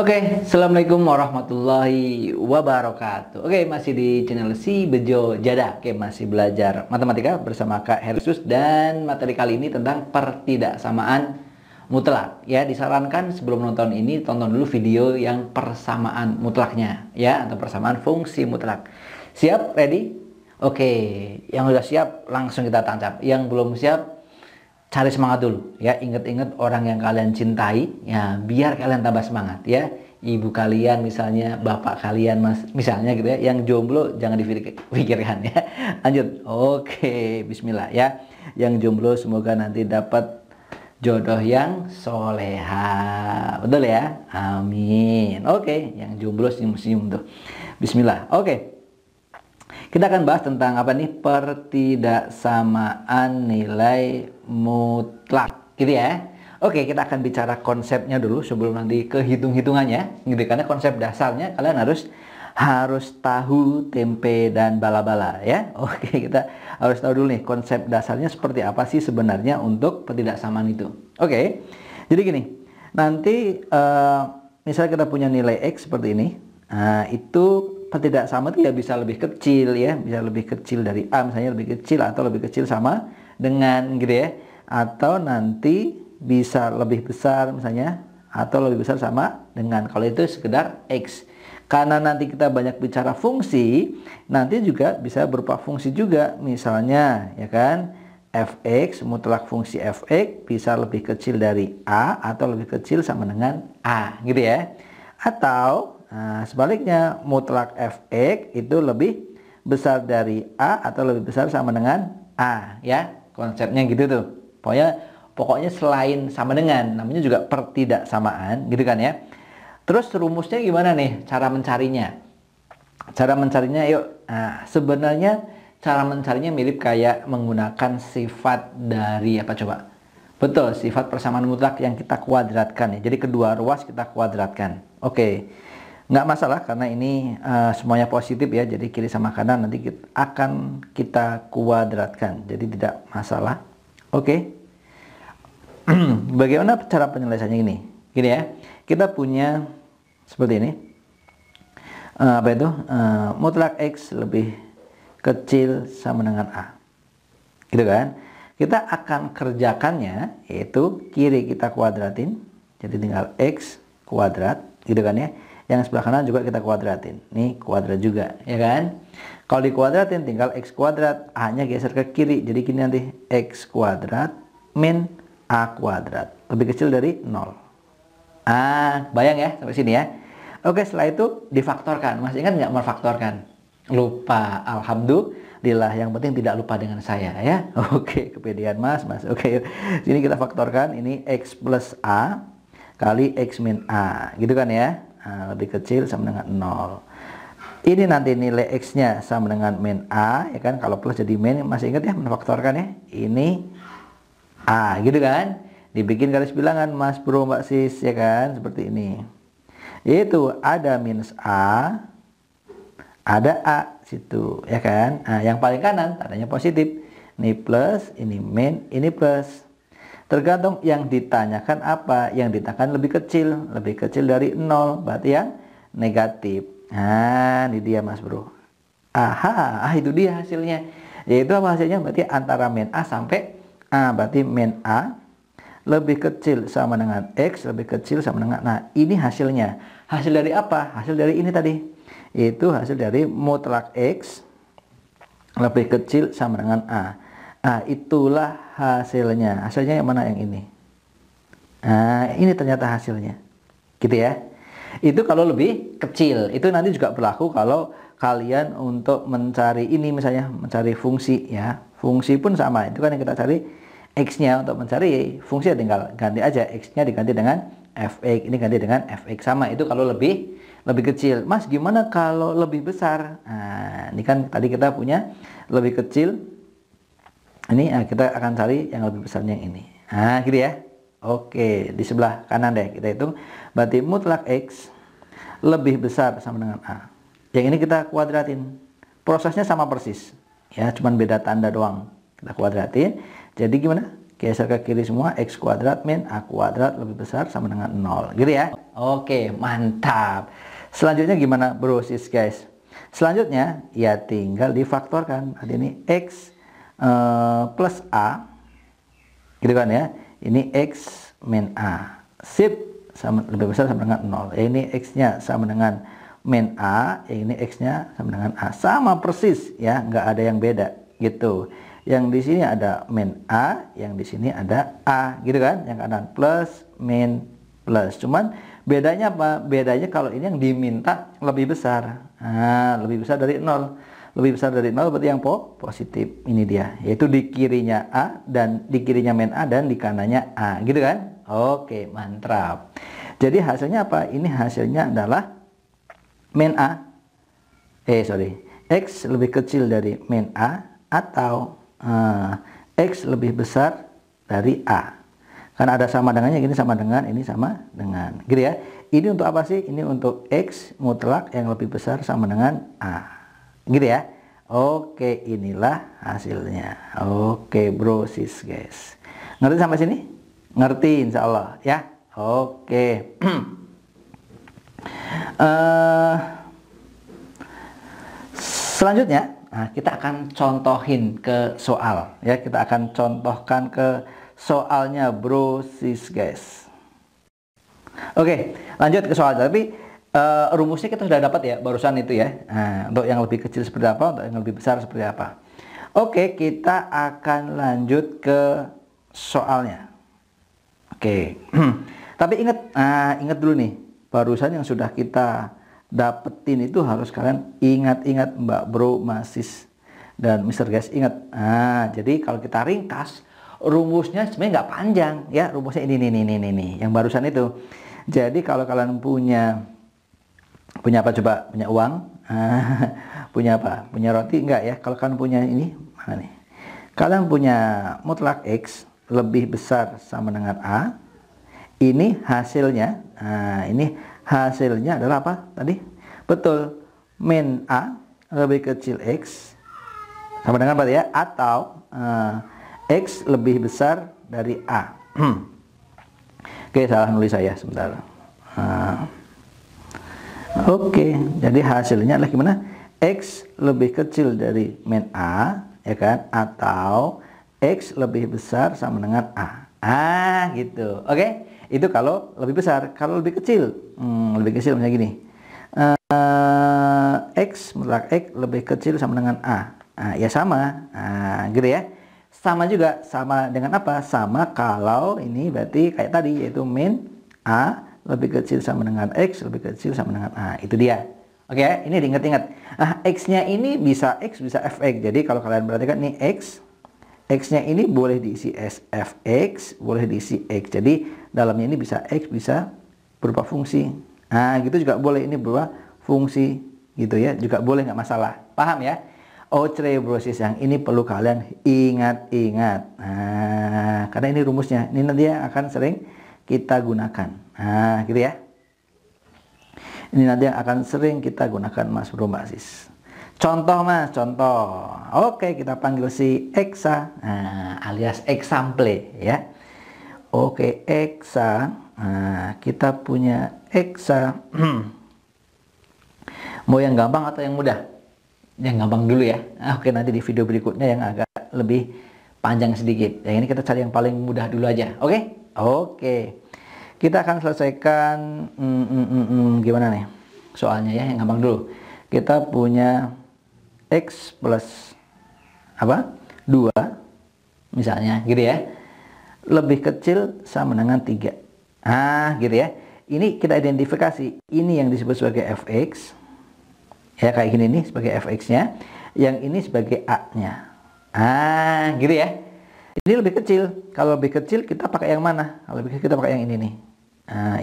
Oke, Assalamualaikum warahmatullahi wabarakatuh. Oke, masih di channel Si Bejo Jada. Oke, masih belajar matematika bersama Kak Hersus. Dan materi kali ini tentang pertidaksamaan mutlak. Ya, disarankan sebelum nonton ini, tonton dulu video yang persamaan mutlaknya. Ya, atau persamaan fungsi mutlak. Siap? Ready? Oke, yang udah siap langsung kita tancap. Yang belum siap, cari semangat dulu ya, inget-inget orang yang kalian cintai ya, biar kalian tambah semangat ya. Ibu kalian misalnya, bapak kalian misalnya gitu ya, yang jomblo jangan dipikirkan ya. Lanjut. Oke, bismillah ya. Yang jomblo semoga nanti dapat jodoh yang soleha, betul ya, amin. Oke, yang jomblo senyum-senyum tuh, bismillah. Oke, kita akan bahas tentang apa nih? Pertidaksamaan nilai mutlak, gitu ya. Oke, kita akan bicara konsepnya dulu sebelum nanti ke hitung-hitungannya, gitu. Karena konsep dasarnya kalian harus tahu tempe dan bala-bala ya. Oke, kita harus tahu dulu nih konsep dasarnya seperti apa sih sebenarnya untuk pertidaksamaan itu. Oke, jadi gini, nanti misalnya kita punya nilai X seperti ini, nah itu pertidaksamaan itu ya bisa lebih kecil ya, bisa lebih kecil dari A misalnya, lebih kecil atau lebih kecil sama dengan gitu ya, atau nanti bisa lebih besar misalnya, atau lebih besar sama dengan, kalau itu sekedar X. Karena nanti kita banyak bicara fungsi, nanti juga bisa berupa fungsi juga, misalnya ya kan, fx mutlak fungsi fx bisa lebih kecil dari A atau lebih kecil sama dengan A gitu ya. Atau sebaliknya, mutlak fx itu lebih besar dari A atau lebih besar sama dengan A ya. Konsepnya gitu tuh. Pokoknya selain sama dengan, namanya juga pertidaksamaan gitu kan ya. Terus rumusnya gimana nih cara mencarinya? Cara mencarinya yuk. Sebenarnya cara mencarinya mirip kayak menggunakan sifat dari apa coba? Betul, sifat persamaan mutlak yang kita kuadratkan ya. Jadi kedua ruas kita kuadratkan. Oke. Nggak masalah karena ini semuanya positif ya, jadi kiri sama kanan nanti akan kita kuadratkan, jadi tidak masalah. Oke. Bagaimana cara penyelesaiannya ini? Gini ya, kita punya seperti ini, apa itu, mutlak X lebih kecil sama dengan A gitu kan. Kita akan kerjakannya, yaitu kiri kita kuadratin, jadi tinggal X kuadrat gitu kan ya. Yang sebelah kanan juga kita kuadratin. Nih kuadrat juga, ya kan? Kalau dikuadratin tinggal X kuadrat, A-nya geser ke kiri. Jadi gini nanti, X kuadrat min A kuadrat. Lebih kecil dari 0. Bayang ya sampai sini ya. Oke, setelah itu difaktorkan. Masih ingat nggak memfaktorkan? Lupa. Alhamdulillah, yang penting tidak lupa dengan saya ya. Oke, kepedean mas. Oke, sini kita faktorkan. Ini X plus A kali X min A. Gitu kan ya. Lebih kecil sama dengan 0. Ini nanti nilai X-nya sama dengan min A, ya kan? Kalau plus jadi min, masih ingat ya menfaktorkan ya? Ini A, gitu kan? Dibikin garis bilangan, mas bro, mbak sis, ya kan? Seperti ini. Yaitu ada minus A, ada A situ, ya kan? Yang paling kanan tandanya positif. Ini plus, ini min, ini plus. Tergantung yang ditanyakan apa. Yang ditanyakan lebih kecil dari 0, berarti yang negatif. Nah, ini dia mas bro. Itu dia hasilnya. Yaitu apa hasilnya? Berarti antara min A sampai A. Berarti min A lebih kecil sama dengan X, lebih kecil sama dengan, nah ini hasilnya. Hasil dari apa? Hasil dari ini tadi. Itu hasil dari mutlak X lebih kecil sama dengan A. Itulah hasilnya. Hasilnya yang mana? Yang ini. Ini ternyata hasilnya. Gitu ya. Itu kalau lebih kecil. Itu nanti juga berlaku kalau kalian untuk mencari ini, misalnya mencari fungsi ya. Fungsi pun sama. Itu kan yang kita cari X-nya. Untuk mencari fungsi tinggal ganti aja. X-nya diganti dengan fx. Ini ganti dengan fx. Sama. Itu kalau lebih kecil. Mas, gimana kalau lebih besar? Ini kan tadi kita punya lebih kecil. Ini kita akan cari yang lebih besarnya yang ini. Gitu ya. Oke, di sebelah kanan deh kita hitung. Berarti mutlak X lebih besar sama dengan A. Yang ini kita kuadratin. Prosesnya sama persis. Ya, cuman beda tanda doang. Kita kuadratin. Jadi gimana? geser ke kiri semua, X kuadrat min A kuadrat lebih besar sama dengan 0, gitu ya. Oke, mantap. Selanjutnya gimana bro sis guys? Selanjutnya ya tinggal difaktorkan. Ada ini X plus A, gitu kan ya. Ini X min A, sip, sama lebih besar sama dengan 0. Ini X nya sama dengan min A, ini X nya sama dengan A, sama persis ya, nggak ada yang beda gitu. Yang di sini ada min A, yang di sini ada A, gitu kan? Yang kanan plus min plus. Cuman bedanya apa? Bedanya kalau ini yang diminta lebih besar. Nah, lebih besar dari 0. Lebih besar dari 0 berarti yang positif. Ini dia, yaitu di kirinya A dan di kirinya min A dan di kanannya A, gitu kan? Oke, mantap. Jadi hasilnya apa? Ini hasilnya adalah min A. X lebih kecil dari min A atau X lebih besar dari A. Karena ada sama dengannya, gini sama dengan, ini sama dengan, gitu ya. Ini untuk apa sih? Ini untuk X mutlak yang lebih besar sama dengan A, gitu ya. Oke, inilah hasilnya. Oke bro sis guys, ngerti sampai sini? Ngerti insya Allah ya. Oke. Selanjutnya kita akan contohin ke soal ya, kita akan contohkan ke soalnya bro sis guys. Oke, lanjut ke soal. Tapi rumusnya kita sudah dapat ya barusan itu ya. Nah, untuk yang lebih kecil seperti apa, untuk yang lebih besar seperti apa. Oke, kita akan lanjut ke soalnya. Oke. Tapi ingat dulu nih, barusan yang sudah kita dapetin itu harus kalian ingat-ingat Mbak Bro, Masis dan Mr. Guys, ingat. Jadi kalau kita ringkas rumusnya sebenarnya nggak panjang ya, rumusnya ini yang barusan itu. Jadi kalau kalian punya apa coba? Punya uang? Punya apa? Punya roti enggak ya? Kalau kalian punya ini, mana nih? Kalian punya mutlak X lebih besar sama dengan A. Ini hasilnya. Ini hasilnya adalah apa tadi? Betul, min A lebih kecil X sama dengan apa ya? Atau X lebih besar dari A. Oke, salah nulis saya sebentar. Oke, jadi hasilnya adalah gimana? X lebih kecil dari min A, ya kan? Atau X lebih besar sama dengan A. Gitu. Oke, itu kalau lebih besar. Kalau lebih kecil, misalnya gini. X mutlak X lebih kecil sama dengan A. Ya sama, gitu ya. Sama juga, sama dengan apa? Sama kalau ini berarti kayak tadi, yaitu min A lebih kecil sama dengan X lebih kecil sama dengan A. Itu dia. Oke, ini diingat-ingat. X-nya ini bisa X, bisa Fx. Jadi kalau kalian perhatikan nih X-nya ini boleh diisi Fx, boleh diisi X. Jadi dalamnya ini bisa X, bisa berupa fungsi. Gitu juga boleh, ini berupa fungsi gitu ya. Juga boleh, nggak masalah. Paham ya? Brosis yang ini perlu kalian ingat-ingat. Karena ini rumusnya. Ini nanti akan sering kita gunakan. Gitu ya. Ini nanti yang akan sering kita gunakan Mas Bro, Mbak Sis. Contoh Mas, contoh. Oke, kita panggil si Eksa, alias example ya. Oke, Eksa. Kita punya Eksa. Mau yang gampang atau yang mudah? Yang gampang dulu ya. Oke, nanti di video berikutnya yang agak lebih panjang sedikit. Yang ini kita cari yang paling mudah dulu aja. Oke? Oke. Kita akan selesaikan gimana nih soalnya ya, yang gampang dulu. Kita punya X plus apa? 2 misalnya gitu ya. Lebih kecil sama dengan 3. Gitu ya. Ini kita identifikasi. Ini yang disebut sebagai Fx. Ya kayak gini nih sebagai Fx-nya. Yang ini sebagai A-nya. Gitu ya. Ini lebih kecil. Kalau lebih kecil kita pakai yang mana? Kalau lebih kecil kita pakai yang ini nih.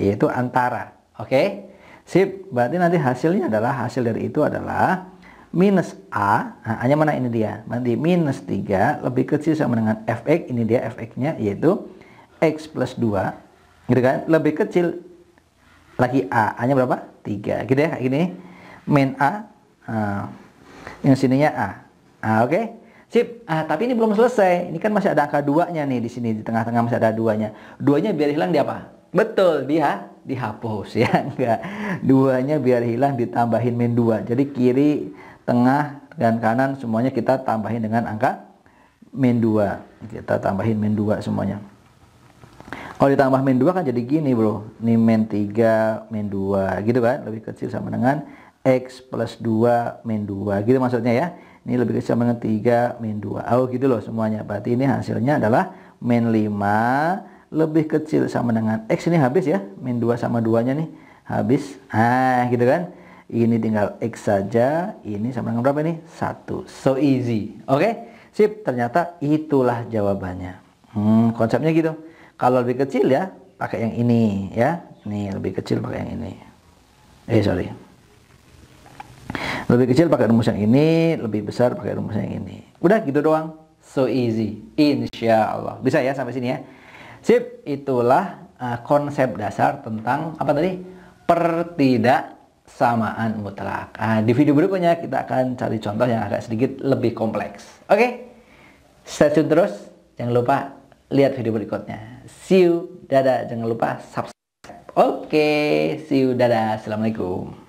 Yaitu antara. Oke. Sip. Berarti nanti hasilnya adalah, hasil dari itu adalah minus A. A-nya mana? Ini dia. Nanti minus 3 lebih kecil sama dengan Fx. Ini dia Fx-nya, yaitu X plus 2. Gitu kan? Lebih kecil lagi A. A-nya berapa? 3. Gitu ya. Kayak gini. Min A. Yang sininya A. Oke. Sip. Tapi ini belum selesai. Ini kan masih ada angka 2-nya nih di sini, di tengah-tengah masih ada 2-nya. 2-nya biar hilang di apa? Betul, dia dihapus ya. Enggak. 2-nya biar hilang ditambahin min 2. Jadi kiri, tengah, dan kanan semuanya kita tambahin dengan angka min 2. Kita tambahin min 2 semuanya. Kalau ditambah min 2 kan jadi gini, bro. Ini min 3 min 2 gitu kan. Lebih kecil sama dengan X plus 2 min 2. Gitu maksudnya ya. Ini lebih kecil sama dengan 3 min 2. Oh gitu loh semuanya. Berarti ini hasilnya adalah min 5 lebih kecil sama dengan X. Ini habis ya. Min 2 sama 2-nya nih. Habis. Gitu kan. Ini tinggal X saja. Ini sama dengan berapa nih? 1. So easy. Oke. Sip. Ternyata itulah jawabannya. Konsepnya gitu. Kalau lebih kecil ya pakai yang ini ya. Ini lebih kecil pakai yang ini. Sorry. Lebih kecil pakai rumus yang ini, lebih besar pakai rumus yang ini. Udah gitu doang. So easy. Insya Allah. Bisa ya sampai sini ya. Sip. Itulah konsep dasar tentang apa tadi? Pertidaksamaan mutlak. Di video berikutnya kita akan cari contoh yang agak sedikit lebih kompleks. Oke? Stay tune terus. Jangan lupa lihat video berikutnya. See you. Dadah. Jangan lupa subscribe. Oke. See you. Dadah. Assalamualaikum.